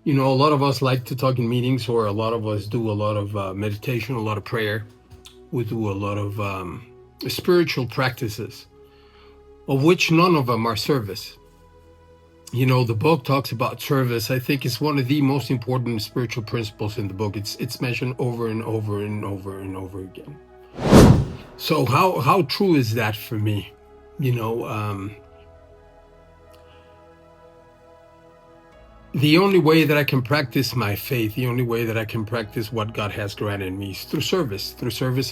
A lot of us like to talk in meetings, or a lot of us do a lot of meditation, a lot of prayer. We do a lot of spiritual practices, of which none of them are service. The book talks about service. I think it's one of the most important spiritual principles in the book. It's mentioned over and over and over and over again. So how true is that for me? You know, the only way that I can practice my faith, the only way that I can practice what God has granted me is through service,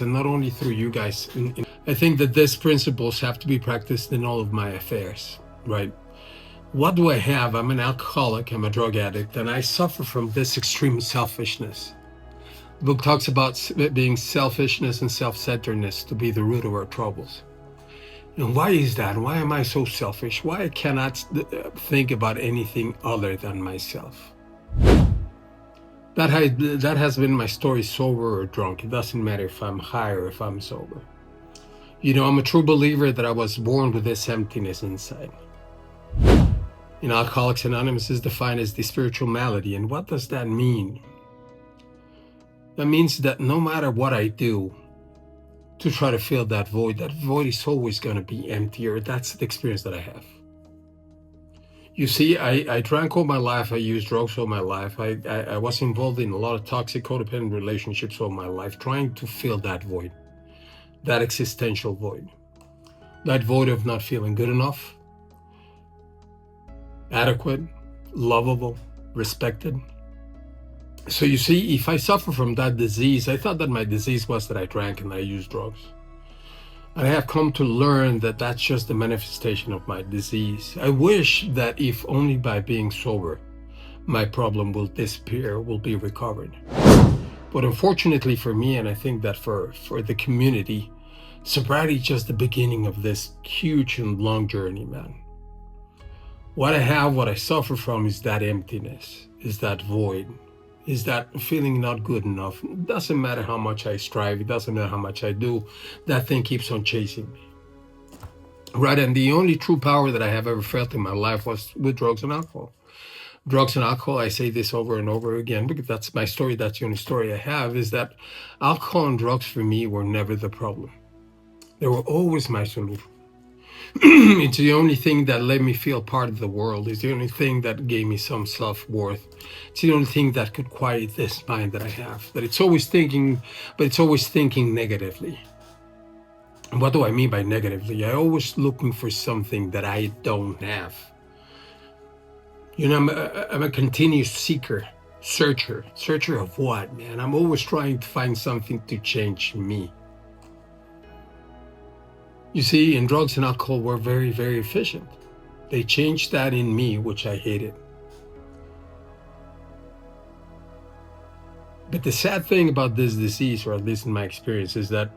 and not only through you guys. I think that these principles have to be practiced in all of my affairs, right? What do I have? I'm an alcoholic, I'm a drug addict, and I suffer from this extreme selfishness. The book talks about being selfishness and self-centeredness to be the root of our troubles. And why is that? Why am I so selfish? Why I cannot think about anything other than myself? That has been my story, sober or drunk. It doesn't matter if I'm high or if I'm sober. I'm a true believer that I was born with this emptiness inside. Alcoholics Anonymous is defined as the spiritual malady. And what does that mean? That means that no matter what I do to try to fill that void is always going to be emptier. That's the experience that I have. You see, I drank all my life. I used drugs all my life. I was involved in a lot of toxic, codependent relationships all my life, trying to fill that void, that existential void, that void of not feeling good enough, adequate, lovable, respected. So you see, if I suffer from that disease, I thought that my disease was that I drank and I used drugs. And I have come to learn that that's just the manifestation of my disease. I wish that if only by being sober, my problem will disappear, will be recovered. But unfortunately for me, and I think that for the community, sobriety is just the beginning of this huge and long journey, man. What I suffer from is that emptiness, is that void, is that feeling not good enough. It doesn't matter how much I strive, it doesn't matter how much I do, that thing keeps on chasing me. Right, and the only true power that I have ever felt in my life was with drugs and alcohol. Drugs and alcohol, I say this over and over again, because that's my story, that's the only story I have, is that alcohol and drugs for me were never the problem. They were always my solution. It's the only thing that let me feel part of the world. It's the only thing that gave me some self-worth. It's the only thing that could quiet this mind that I have, that it's always thinking, but it's always thinking negatively. And what do I mean by negatively? I always looking for something that I don't have. I'm a continuous seeker, searcher of what, man? I'm always trying to find something to change me. You see, and drugs and alcohol were very, very efficient. They changed that in me, which I hated. But the sad thing about this disease, or at least in my experience, is that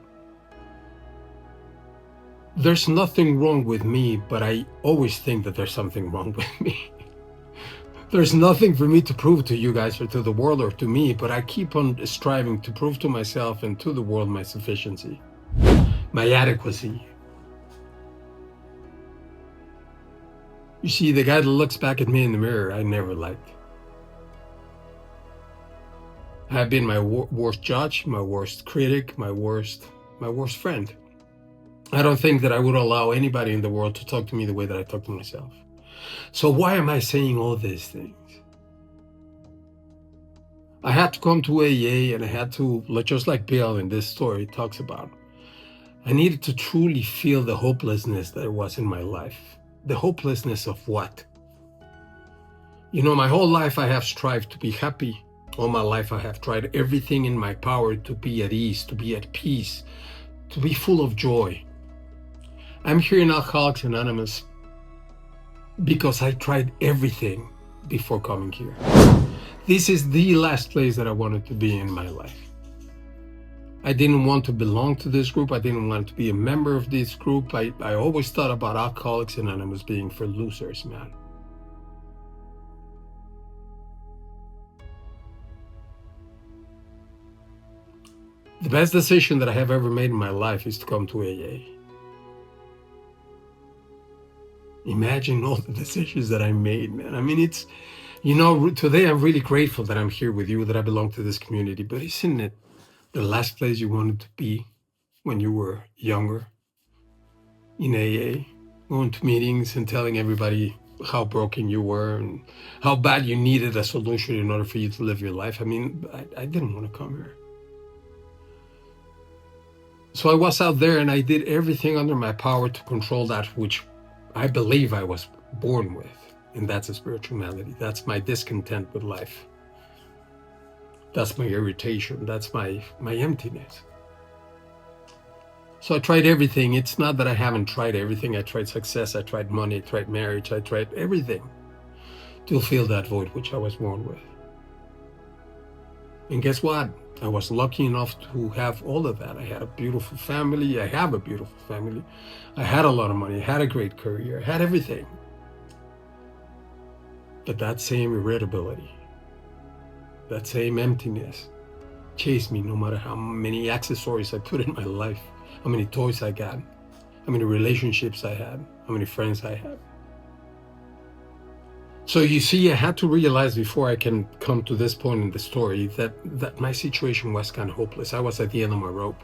there's nothing wrong with me, but I always think that there's something wrong with me. There's nothing for me to prove to you guys or to the world or to me, but I keep on striving to prove to myself and to the world my sufficiency, my adequacy. You see, the guy that looks back at me in the mirror, I never liked. I've been my worst judge, my worst critic, my worst friend. I don't think that I would allow anybody in the world to talk to me the way that I talk to myself. So why am I saying all these things? I had to come to AA, and I had to, just like Bill in this story talks about, I needed to truly feel the hopelessness that was in my life. The hopelessness of what? My whole life I have strived to be happy. All my life I have tried everything in my power to be at ease, to be at peace, to be full of joy. I'm here in Alcoholics Anonymous because I tried everything before coming here. This is the last place that I wanted to be in my life. I didn't want to belong to this group. I didn't want to be a member of this group. I always thought about Alcoholics Anonymous being for losers, man. The best decision that I have ever made in my life is to come to AA. Imagine all the decisions that I made, man. I mean, You know, today I'm really grateful that I'm here with you, that I belong to this community. But isn't it the last place you wanted to be when you were younger? In AA, going to meetings and telling everybody how broken you were and how bad you needed a solution in order for you to live your life. I mean, I didn't want to come here. So I was out there and I did everything under my power to control that which I believe I was born with. And that's a spiritual malady. That's my discontent with life. That's my irritation. That's my emptiness. So I tried everything. It's not that I haven't tried everything. I tried success. I tried money. I tried marriage. I tried everything to fill that void which I was born with. And guess what? I was lucky enough to have all of that. I had a beautiful family. I have a beautiful family. I had a lot of money. I had a great career. I had everything. But that same irritability, that same emptiness chased me no matter how many accessories I put in my life, how many toys I got, how many relationships I had, how many friends I had. So you see, I had to realize before I can come to this point in the story that my situation was kind of hopeless. I was at the end of my rope.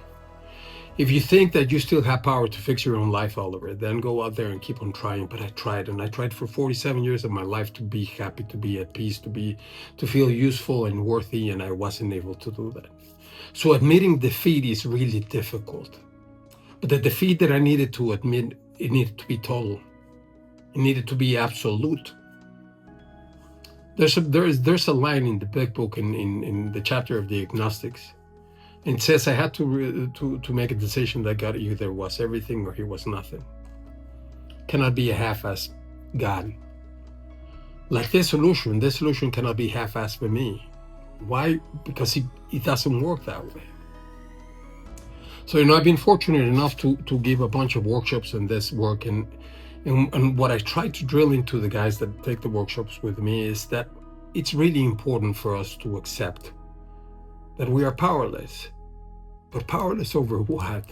If you think that you still have power to fix your own life, Oliver, then go out there and keep on trying. But I tried, and I tried for 47 years of my life to be happy, to be at peace, to feel useful and worthy, and I wasn't able to do that. So admitting defeat is really difficult. But the defeat that I needed to admit, it needed to be total. It needed to be absolute. There's a line in the big book in the chapter of the agnostics. And it says I had to make a decision that God either was everything or he was nothing. Cannot be a half-assed God. Like this solution cannot be half-assed for me. Why? Because it doesn't work that way. So, I've been fortunate enough to give a bunch of workshops in this work, and what I try to drill into the guys that take the workshops with me is that it's really important for us to accept that we are powerless. But powerless over what?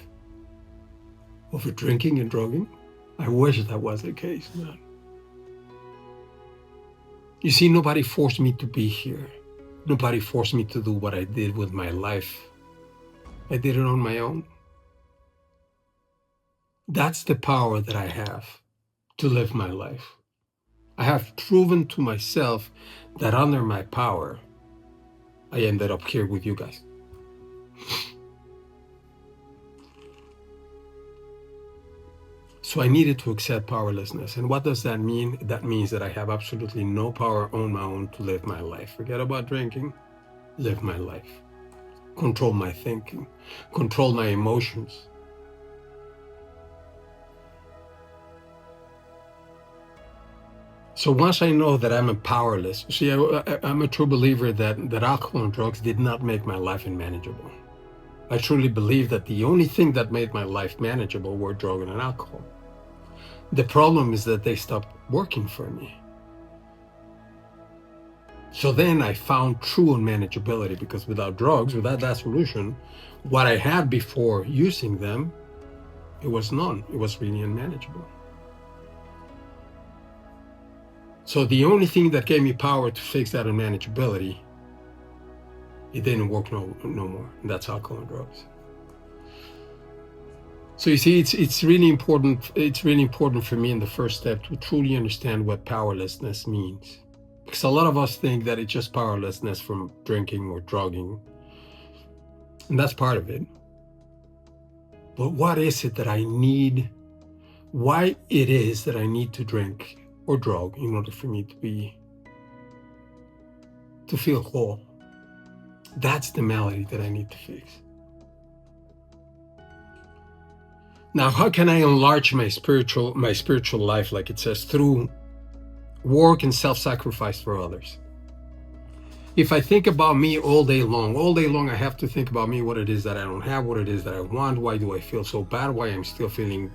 Over drinking and drugging? I wish that was the case, man. You see, nobody forced me to be here. Nobody forced me to do what I did with my life. I did it on my own. That's the power that I have to live my life. I have proven to myself that under my power, I ended up here with you guys. So I needed to accept powerlessness. And what does that mean? That means that I have absolutely no power on my own to live my life. Forget about drinking, live my life. Control my thinking, control my emotions. So once I know that I'm powerless, see, I'm a true believer that alcohol and drugs did not make my life unmanageable. I truly believe that the only thing that made my life manageable were drugs and alcohol. The problem is that they stopped working for me. So then I found true unmanageability, because without drugs, without that solution, what I had before using them, it was none. It was really unmanageable. So the only thing that gave me power to fix that unmanageability, it didn't work no more. And that's alcohol and drugs. So you see, it's really important. It's really important for me in the first step to truly understand what powerlessness means. Because a lot of us think that it's just powerlessness from drinking or drugging. And that's part of it. But what is it that I need? Why it is that I need to drink or drug in order for me to feel whole? That's the malady that I need to fix. Now, how can I enlarge my spiritual life, like it says, through work and self-sacrifice for others? If I think about me all day long, I have to think about me, what it is that I don't have, what it is that I want, why do I feel so bad, why I'm still feeling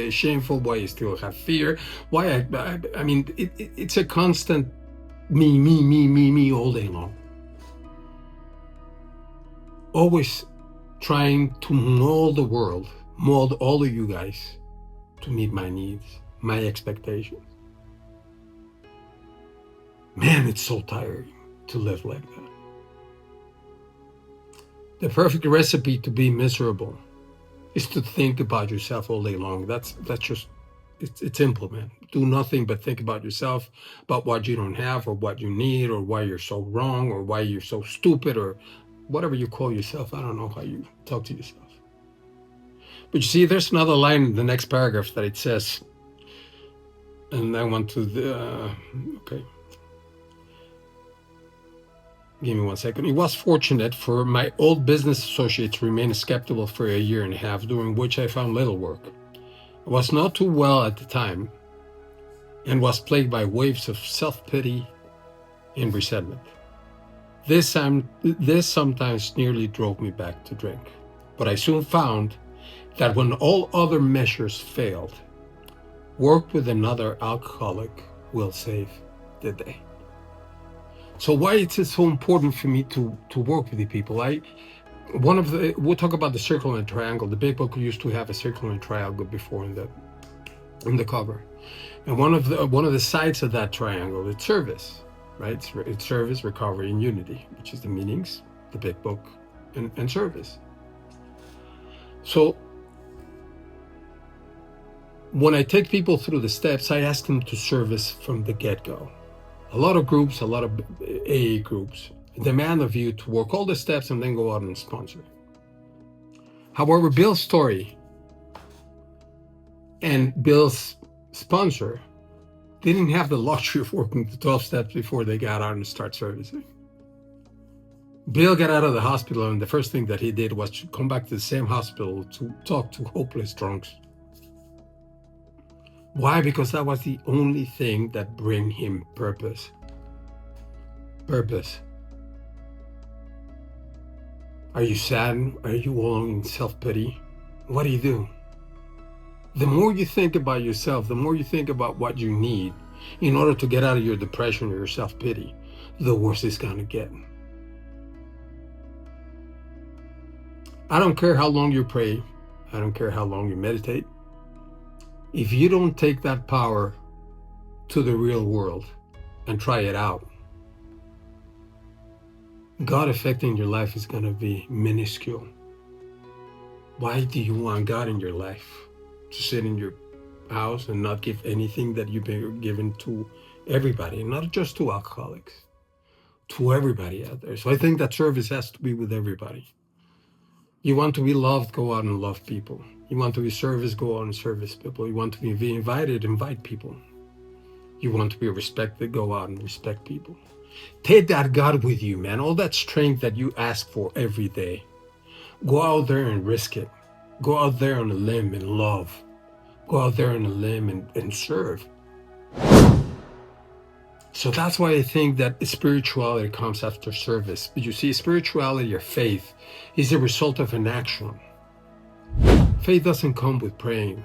shameful, why I still have fear, why I mean, it's a constant me all day long. Always trying to mold the world, mold all of you guys to meet my needs, my expectations. Man, it's so tiring to live like that. The perfect recipe to be miserable is to think about yourself all day long. That's just it's simple, man. Do nothing but think about yourself, about what you don't have or what you need or why you're so wrong or why you're so stupid or whatever you call yourself. I don't know how you talk to yourself. But you see, there's another line in the next paragraph that it says, and I want to okay. Give me 1 second. It was fortunate for my old business associates to remain skeptical for a year and a half, during which I found little work. I was not too well at the time and was plagued by waves of self-pity and resentment. This sometimes nearly drove me back to drink. But I soon found that when all other measures failed, work with another alcoholic will save the day. So why is it so important for me to work with the people? We'll talk about the circle and triangle. The big book used to have a circle and triangle before in the cover, and one of the sides of that triangle is service, right? It's service, recovery, and unity, which is the meanings, the big book, and service. So when I take people through the steps, I ask them to service from the get-go. A lot of groups, a lot of AA groups demand of you to work all the steps and then go out and sponsor. However, Bill's story and Bill's sponsor didn't have the luxury of working the 12 steps before they got out and start servicing. Bill got out of the hospital, and the first thing that he did was to come back to the same hospital to talk to hopeless drunks. Why? Because that was the only thing that bring him purpose. Purpose. Are you sad? Are you wallowing in self-pity? What do? The more you think about yourself, the more you think about what you need in order to get out of your depression or your self-pity, the worse it's gonna get. I don't care how long you pray. I don't care how long you meditate. If you don't take that power to the real world and try it out, God affecting your life is going to be minuscule. Why do you want God in your life? To sit in your house and not give anything that you've been given to everybody, not just to alcoholics, to everybody out there. So I think that service has to be with everybody. You want to be loved, go out and love people. You want to be serviced, go out and service people. You want to be invited, invite people. You want to be respected, go out and respect people. Take that God with you, man. All that strength that you ask for every day. Go out there and risk it. Go out there on a limb and love. Go out there on a limb and serve. So that's why I think that spirituality comes after service. But you see, spirituality or faith is a result of an action. Faith doesn't come with praying.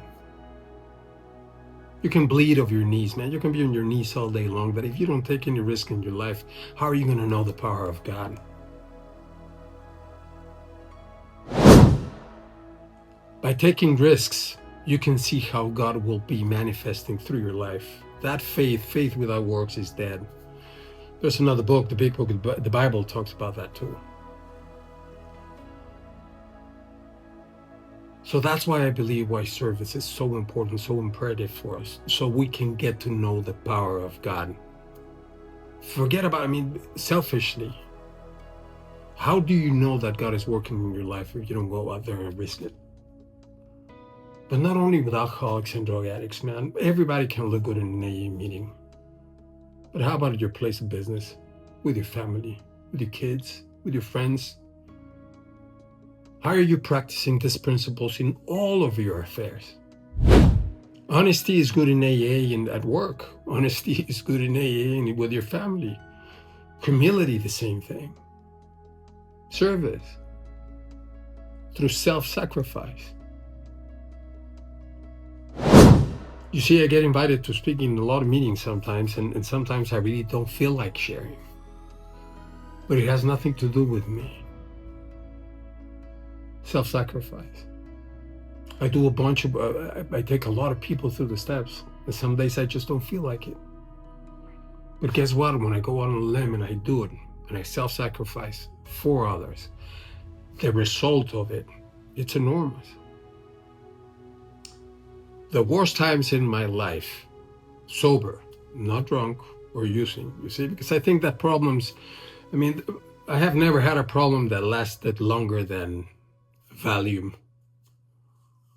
You can bleed over your knees, man. You can be on your knees all day long, but if you don't take any risk in your life, how are you going to know the power of God? By taking risks, you can see how God will be manifesting through your life. That faith without works is dead. There's another book, the big book, the Bible talks about that too. So that's why I believe why service is so important, so imperative for us, so we can get to know the power of God. Forget about, selfishly, how do you know that God is working in your life if you don't go out there and risk it? But not only with alcoholics and drug addicts, man. Everybody can look good in an AA meeting. But how about at your place of business, with your family, with your kids, with your friends? How are you practicing these principles in all of your affairs? Honesty is good in AA and at work. Honesty is good in AA and with your family. Humility, the same thing. Service through self-sacrifice. You see, I get invited to speak in a lot of meetings sometimes, and sometimes I really don't feel like sharing. But it has nothing to do with me. Self-sacrifice. I do I take a lot of people through the steps, and some days I just don't feel like it. But guess what? When I go on a limb and I do it, and I self-sacrifice for others, the result of it, it's enormous. The worst times in my life, sober, not drunk or using, you see, because I think that problems, I have never had a problem that lasted longer than Valium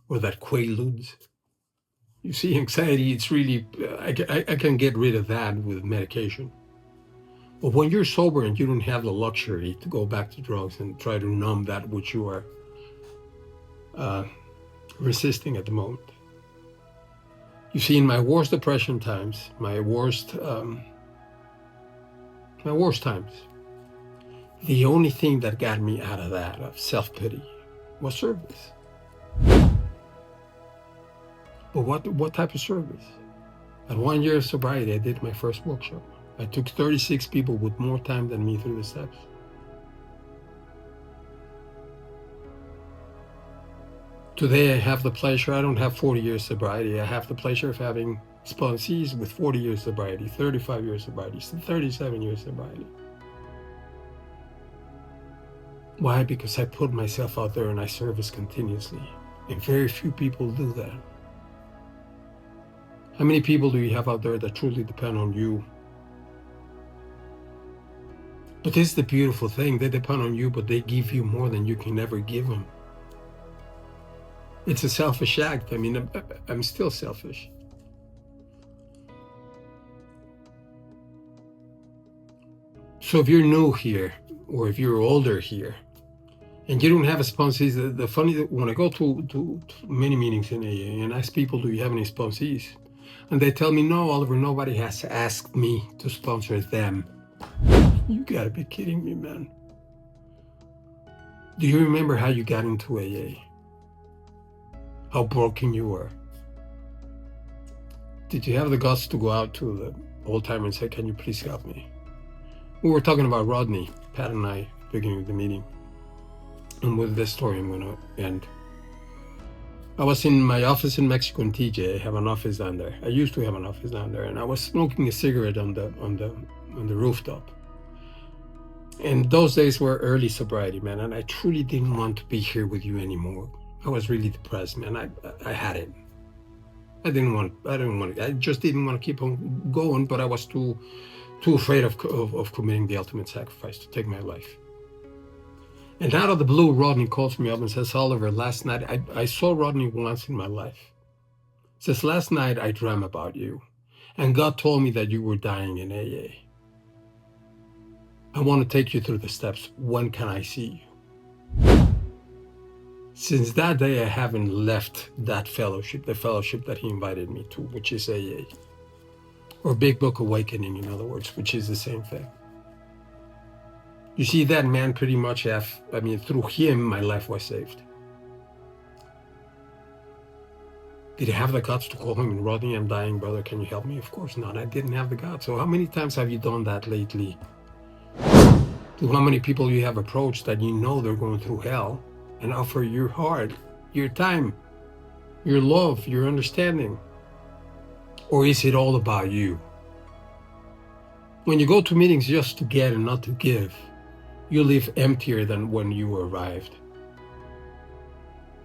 or that Quaaludes. You see, anxiety, it's really, I can get rid of that with medication. But when you're sober and you don't have the luxury to go back to drugs and try to numb that which you are resisting at the moment. You see, in my worst depression times, my worst times, the only thing that got me out of that, of self-pity, was service. But what type of service? At 1 year of sobriety, I did my first workshop. I took 36 people with more time than me through the steps. Today I have the pleasure, I don't have 40 years sobriety, I have the pleasure of having sponsees with 40 years sobriety, 35 years sobriety, 37 years sobriety. Why? Because I put myself out there and I service continuously. And very few people do that. How many people do you have out there that truly depend on you? But this is the beautiful thing, they depend on you, but they give you more than you can ever give them. It's a selfish act. I'm still selfish. So if you're new here, or if you're older here, and you don't have a sponsee, the funny, when I go to many meetings in AA and ask people, do you have any sponsees? And they tell me, no, Oliver, nobody has asked me to sponsor them. You gotta be kidding me, man. Do you remember how you got into AA? How broken you were? Did you have the guts to go out to the old timer and say, can you please help me? We were talking about Rodney, Pat and I, at the beginning of the meeting. And with this story, I'm gonna end. I was in my office in Mexico in TJ. I have an office down there. I used to have an office down there, and I was smoking a cigarette on the rooftop. And those days were early sobriety, man, and I truly didn't want to be here with you anymore. I was really depressed, man. I had it. I just didn't want to keep on going, but I was too afraid of committing the ultimate sacrifice to take my life. And out of the blue, Rodney calls me up and says, Oliver, last night, I saw Rodney once in my life. Says, last night I dreamt about you, and God told me that you were dying in AA. I want to take you through the steps. When can I see you? Since that day, I haven't left that fellowship, the fellowship that he invited me to, which is AA. Or Big Book Awakening, in other words, which is the same thing. You see, that man pretty much through him, my life was saved. Did I have the guts to call him and Rodney, I'm dying, brother, can you help me? Of course not, I didn't have the guts. So how many times have you done that lately? To how many people you have approached that you know they're going through hell and offer your heart, your time, your love, your understanding? Or is it all about you? When you go to meetings just to get and not to give, you leave emptier than when you arrived.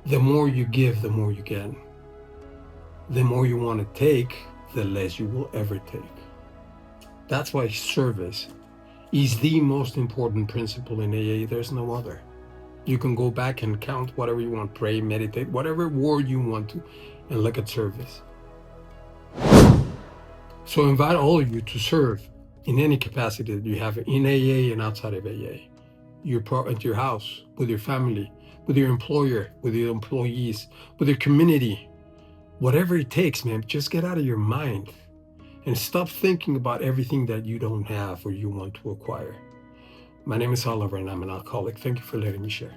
The more you give, the more you get. The more you want to take, the less you will ever take. That's why service is the most important principle in AA. There's no other. You can go back and count whatever you want, pray, meditate, whatever word you want to, and look at service. So I invite all of you to serve in any capacity that you have in AA and outside of AA. At your house, with your family, with your employer, with your employees, with your community. Whatever it takes, man, just get out of your mind and stop thinking about everything that you don't have or you want to acquire. My name is Oliver and I'm an alcoholic. Thank you for letting me share.